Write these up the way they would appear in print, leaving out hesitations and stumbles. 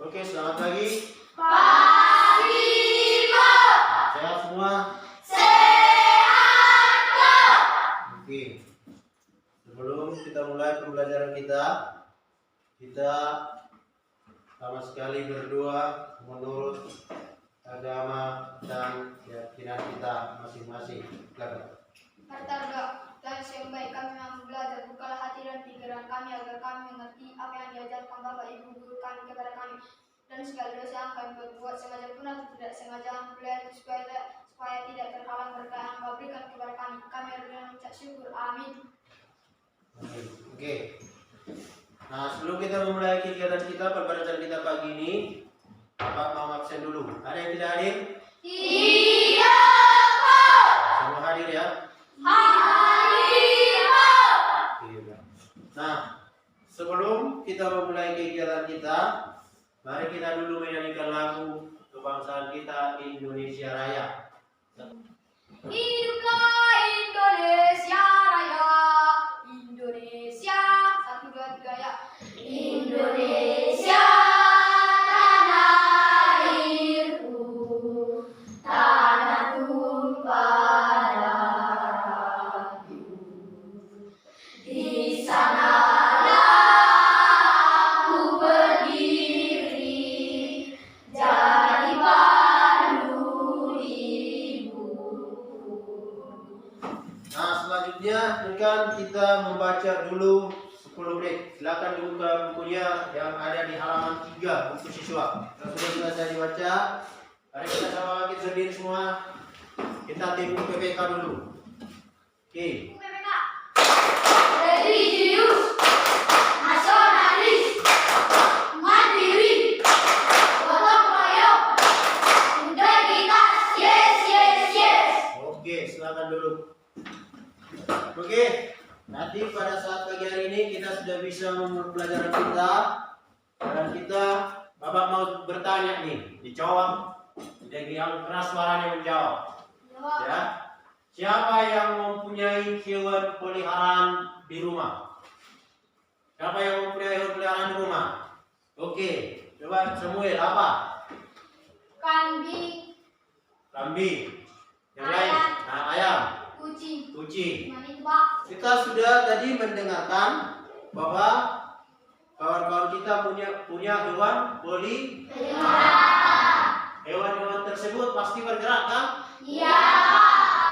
Oke, selamat pagi. Pagi, Pak. Sehat semua? Sehat, Pak. Oke. Sebelum kita mulai pembelajaran kita sama sekali berdoa menurut agama dan keyakinan kita masing-masing. Silakan. Harta dan yang baik kami mampu belajar, bukalah hati dan pikiran kami agar kami mengerti apa yang diajarkan Bapak Ibu guru kami kepada kami, dan segala dosa yang kami perbuat sengaja pun atau tidak sengaja ampunilah supaya tidak terhalang berkah yang Kau berikan kepada kami. Kami dengan mengucap syukur. Amin. Oke. Nah, sebelum kita memulai kegiatan kita, pembelajaran kita pagi ini, Bapak mau absen dulu. Ada yang tidak hadir? Iya, Pak. Semua hadir ya? Hadir, Pak. Nah, sebelum kita memulai kegiatan kita, mari kita dulu menyanyikan lagu kebangsaan kita, Indonesia Raya. Hiduplah Indonesia Raya, Indonesia, 1, 2, 3 ya. Indonesia tanah airku, tanah tumpah darahku. Di sanalah aku berdiri, jadi pandu ibu. Nah, selanjutnya akan kita membaca dulu 10 menit. Silakan dibuka bukunya yang ada di halaman 3 buku siswa. Kalau sudah selesai dibaca, mari kita sama lagi berdiri semua. Kita tim PPK dulu. Oke. PPK. Religius, nasionalis, mandiri, gotong royong, integritas, yes, yes, yes. Oke, silakan dulu. Oke, nanti pada saat pagi hari ini kita sudah bisa memulai pelajaran kita. Dan kita, Bapak mau bertanya nih, dijawab. Jadi yang keras suaranya menjawab. Ya. Siapa yang mempunyai hewan peliharaan di rumah? Siapa yang mempunyai hewan peliharaan di rumah? Oke, coba Samuel apa? Kambing, Kambing. Yang lain? Nah, ayam. kucing, Kucing. mani Pak. Kita sudah tadi mendengarkan bahwa kawan-kawan kita punya hewan peliharaan. Hewan-hewan tersebut pasti bergerak kan? Iya.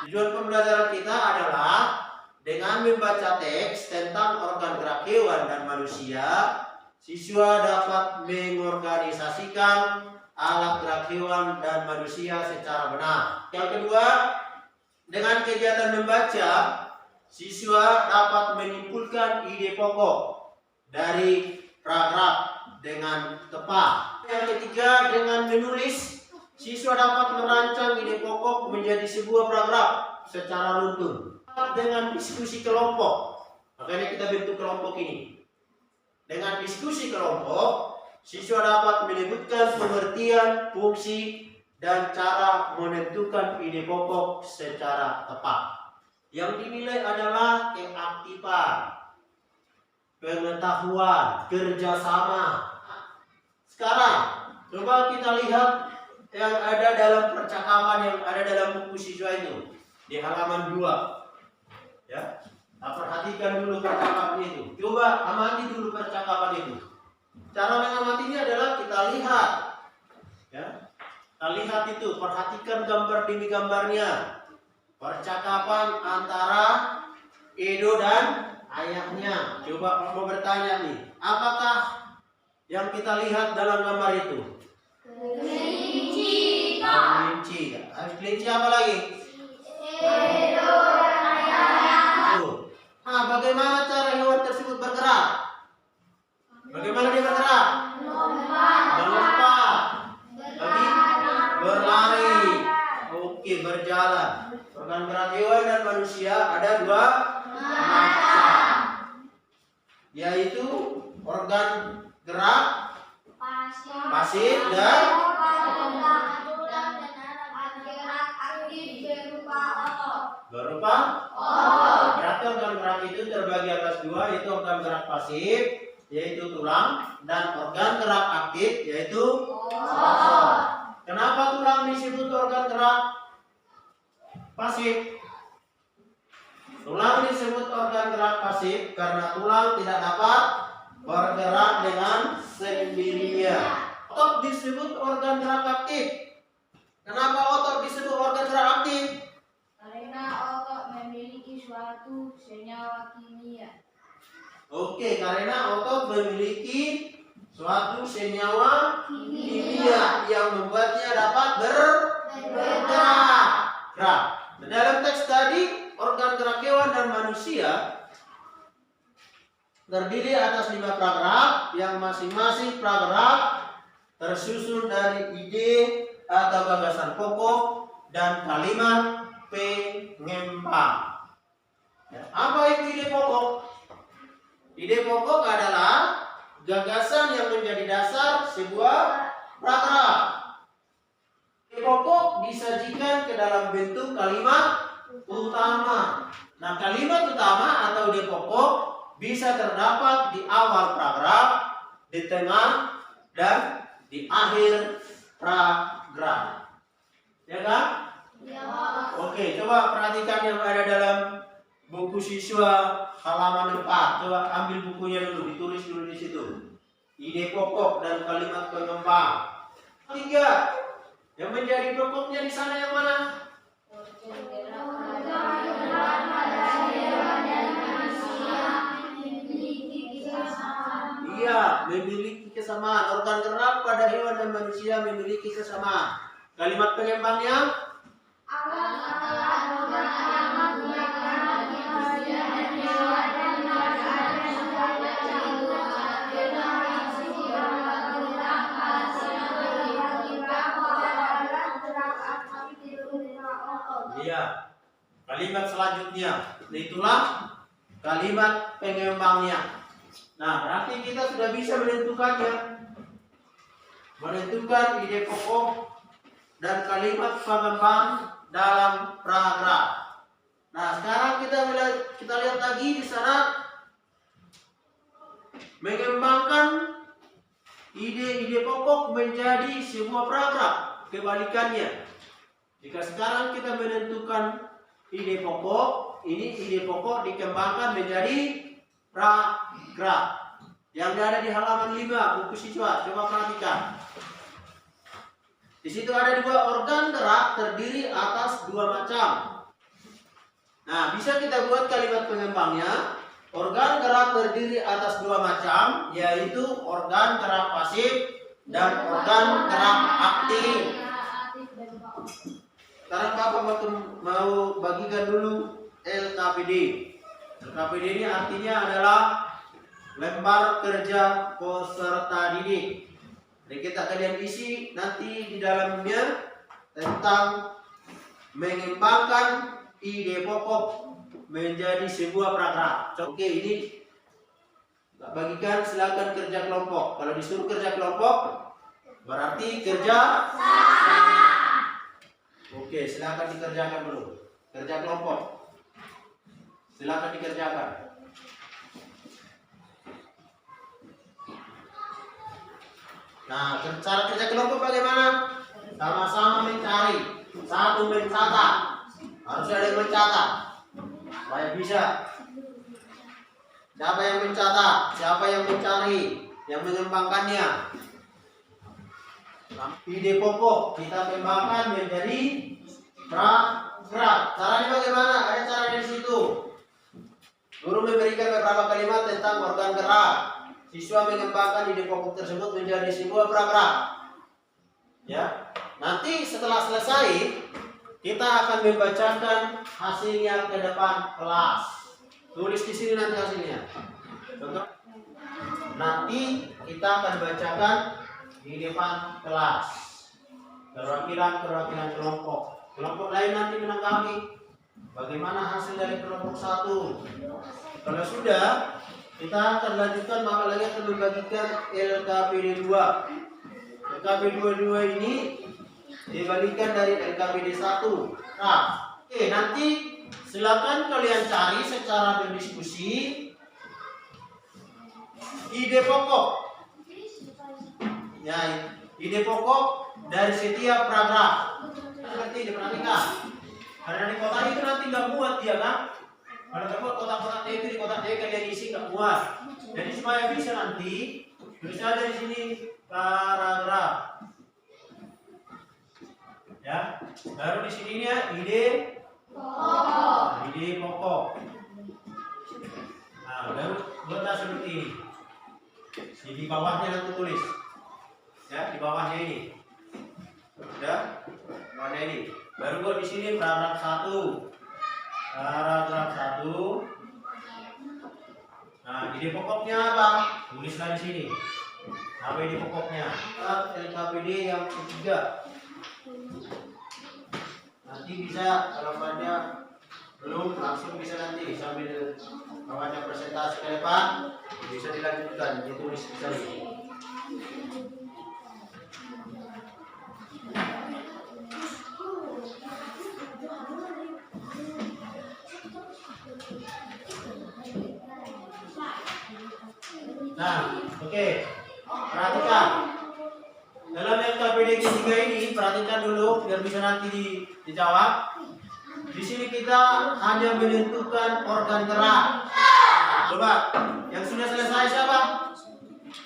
Tujuan pembelajaran kita adalah dengan membaca teks tentang organ gerak hewan dan manusia, siswa dapat mengorganisasikan alat gerak hewan dan manusia secara benar. Yang kedua, dengan kegiatan membaca, siswa dapat menyimpulkan ide pokok dari paragraf dengan tepat. Yang ketiga, dengan menulis, siswa dapat merancang ide pokok menjadi sebuah paragraf secara runtun. Dengan diskusi kelompok, makanya kita bentuk kelompok ini. Dengan diskusi kelompok, siswa dapat menyebutkan pengertian, fungsi, dan cara menentukan ide pokok secara tepat. Yang dinilai adalah keaktifan, pengetahuan, kerjasama. Sekarang, coba kita lihat yang ada dalam percakapan yang ada dalam buku siswa itu di halaman 2. Ya, nah, perhatikan dulu percakapan itu. Coba amati dulu percakapan itu. Cara mengamatinya adalah kita lihat. Ya, kita lihat itu, perhatikan gambar demi gambarnya. Percakapan antara Edo dan ayahnya. Coba mau bertanya nih, apakah yang kita lihat dalam gambar itu? Kelinci, Kelinci. Habis kelinci apa lagi? Edo dan ayahnya. Tuh. Nah, bagaimana cara hewan tersebut bergerak? Bagaimana dia bergerak? Melompat. Lagi berlari. Oke, berjalan. Organ gerak hewan dan manusia ada 2 macam, yaitu organ gerak pasif dan berupa otot. Berarti organ gerak itu terbagi atas 2, yaitu organ gerak pasif yaitu tulang, dan organ gerak aktif yaitu otot. Kenapa tulang disebut organ gerak pasif? Tulang disebut organ gerak pasif karena tulang tidak dapat bergerak dengan sendirinya. Otot disebut organ gerak aktif. Kenapa otot disebut organ gerak aktif? Karena otot memiliki suatu senyawa kimia. Oke, karena otot memiliki suatu senyawa kimia yang membuatnya dapat bergerak. Dalam teks tadi, organ gerak hewan dan manusia terdiri atas 5 pragerak yang masing-masing pragerak tersusun dari ide atau gagasan pokok dan kalimat pengembang. Apa itu ide pokok? Ide pokok adalah gagasan yang menjadi dasar sebuah pragerak. Ide pokok disajikan ke dalam bentuk kalimat utama. Nah, kalimat utama atau ide pokok bisa terdapat di awal pragerak, di tengah, dan di akhir pragerak. Ya kan? Ya. Oke, coba perhatikan yang ada dalam buku siswa halaman 4. Coba ambil bukunya dulu, ditulis dulu di situ. Ide pokok dan kalimat pengembang. 3. Yang menjadi pokoknya di sana yang mana? Iya, memiliki kesamaan. Organ gerak pada hewan dan manusia memiliki kesamaan. Kalimat pengembangnya? Iya. Kalimat selanjutnya, itulah kalimat pengembangnya. Nah, berarti kita sudah bisa menentukannya. Menentukan ide pokok dan kalimat pengembang dalam pragerak. Nah, sekarang kita lihat lagi di sana mengembangkan ide-ide pokok menjadi sebuah pragerak. Kebalikannya, jika sekarang kita menentukan ide pokok, ini ide pokok dikembangkan menjadi pragerak. Yang ada di halaman 5 buku siswa, coba perhatikan. Di situ ada 2 organ gerak terdiri atas 2 macam. Nah, bisa kita buat kalimat pengembangnya. Organ gerak terdiri atas 2 macam, yaitu organ gerak pasif dan organ gerak aktif. Sekarang Bapak mau bagikan dulu LKPD. LKPD ini artinya adalah lembar kerja peserta didik. Jadi kita akan isi nanti di dalamnya tentang mengembangkan ide pokok menjadi sebuah pragerak. Oke, ini bagikan, silakan kerja kelompok. Kalau disuruh kerja kelompok berarti kerja sama. Oke, silakan dikerjakan dulu. Kerja kelompok. Silakan dikerjakan. Nah, cara kerja kelompok bagaimana? Sama-sama mencari. Satu mencatat. Harus ada yang mencatat. Supaya bisa. Siapa yang mencatat? Siapa yang mencari? Yang mengembangkannya? Ide pokok kita kembangkan menjadi pragerak. Caranya bagaimana? Ada cara di situ. Guru memberikan beberapa kalimat tentang organ gerak. Siswa mengembangkan ide pokok tersebut menjadi sebuah pragerak. Ya. Nanti setelah selesai, kita akan membacakan hasilnya ke depan kelas. Tulis di sini nanti hasilnya. Contoh. Nanti kita akan bacakan di depan kelas. Perwakilan kelompok. Kelompok lain nanti menanggapi bagaimana hasil dari kelompok 1. Kalau sudah, kita akan lanjutkan, maka lagi akan membagikan LKPD 2. LKPD 2 ini dibalikan dari LKPD 1. Nah, oke, nanti silakan kalian cari secara berdiskusi ide pokok. Ya, ide pokok dari setiap paragraf. Nanti diperhatikan. Karena di kotak itu nanti nggak muat dia kan? Kalau terbuat kotak-kotak itu di kotak dia kalian isi nggak muat. Jadi supaya bisa nanti tulis aja di sini paragraf. Ya, baru di sini ya ide pokok. Ide pokok. Nah, baru letak seperti ini. Di bawahnya nanti tulis. Ya, di bawahnya ini. Sudah? Bawahnya ini. Baru buat di sini paragraf 1. Paragraf 1. Nah, ide pokoknya apa? Tulislah di sini. Apa ide pokoknya? LKPD yang ketiga. Nanti bisa kalau pada belum langsung bisa nanti sambil bawanya presentasi ke depan bisa dilanjutkan ditulis di sini. Nah, oke. Perhatikan. Dalam LKPD ketiga ini perhatikan dulu biar bisa nanti dijawab. Di sini kita hanya menentukan organ gerak. Coba, yang sudah selesai siapa?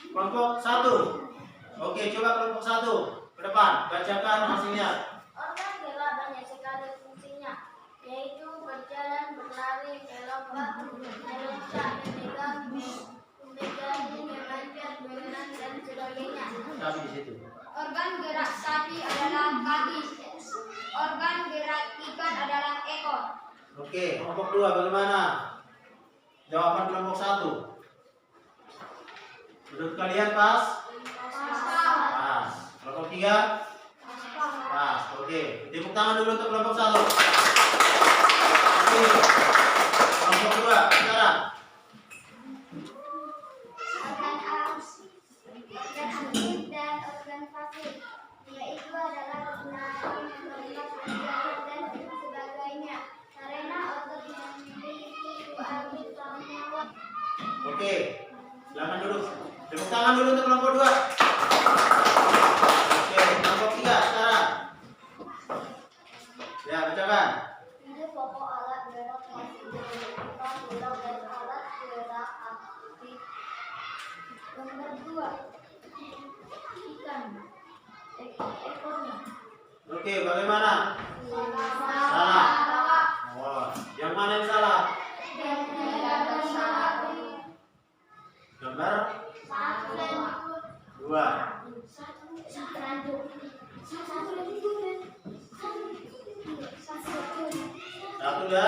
Kelompok 1. Oke, coba kelompok 1 ke depan, bacakan hasilnya. Organ gerak banyak sekali fungsinya, yaitu berjalan, berlari, melompat, meloncat, memegang, memanjat, berenang, dan sebagainya. Tapi di situ. Organ gerak sapi adalah kaki. Organ gerak ikan adalah ekor. Oke, kelompok 2 bagaimana? Jawaban kelompok 1. Menurut kalian pas? Pas. Kelompok 3? Pas. Oke, tepuk tangan dulu untuk kelompok 1. Oke. Kelompok 2, sekarang. Organ aktif dan organ pasif, yaitu adalah berlari, melompat, berjalan, dan sebagainya. Karena organ yang memiliki dua nyawa. Oke, silakan duduk. Tepuk tangan dulu untuk kelompok 2. Oke, kelompok 3 sekarang. Ya, bacakan. Ide pokok alat gerak pasif berupa tulang dan alat gerak aktif. Nomor 2, ikan. Ekornya. Oke, bagaimana? Salah. Oh, yang mana yang salah? Gambar 2. Satu dan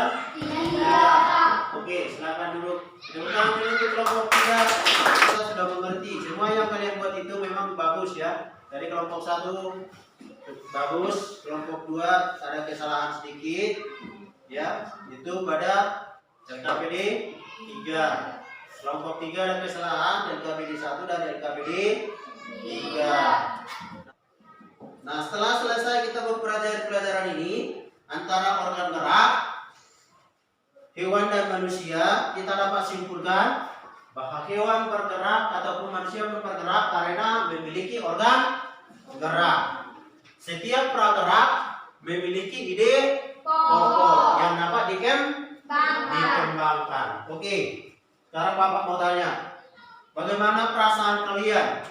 3. Oke, silakan duduk. Tepuk tangan dulu untuk kelompok 3. Kita sudah mengerti. Semua yang kalian buat itu memang bagus ya. Dari kelompok 1 bagus, kelompok 2 ada kesalahan sedikit. Ya, itu pada LKPD 3. Kelompok 3 ada kesalahan LKPD 1 dan LKPD 3. Nah, setelah selesai kita mempelajari pelajaran ini antara organ gerak hewan dan manusia, kita dapat simpulkan bahwa hewan bergerak ataupun manusia bergerak karena memiliki organ gerak. Setiap pragerak memiliki ide pokok yang dapat dikembangkan. Oke, sekarang Bapak mau tanya, bagaimana perasaan kalian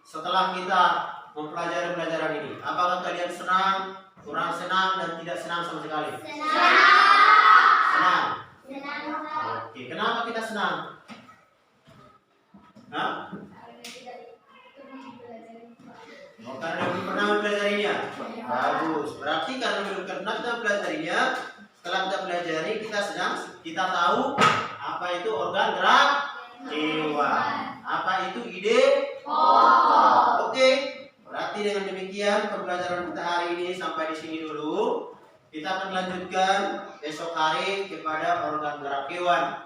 setelah kita mempelajari pelajaran ini? Apakah kalian senang, kurang senang, dan tidak senang sama sekali? Senang. Oke, kenapa kita senang? Hah? Oh, karena belum pernah mempelajarinya. Bagus. Berarti karena belum pernah kita mempelajarinya, setelah kita pelajari kita senang, kita tahu apa itu organ gerak hewan, apa itu ide pokok. Oke. Berarti dengan demikian pembelajaran kita hari ini sampai di sini dulu. Kita akan lanjutkan besok hari kepada organ gerak hewan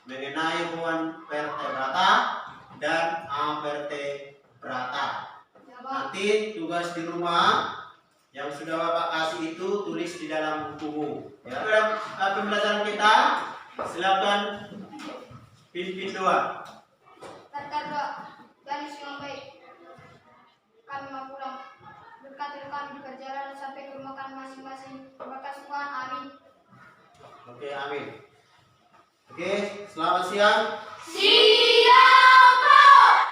mengenai hewan vertebrata dan avertebrata. Nanti tugas di rumah yang sudah Bapak kasih itu tulis di dalam buku. Ya, dalam pembelajaran kita silakan pimpin doa. kami di perjalanan sampai ke rumah kami masing-masing. Terima kasih Tuhan. Amin. Oke, amin. Oke, selamat siang. Siang.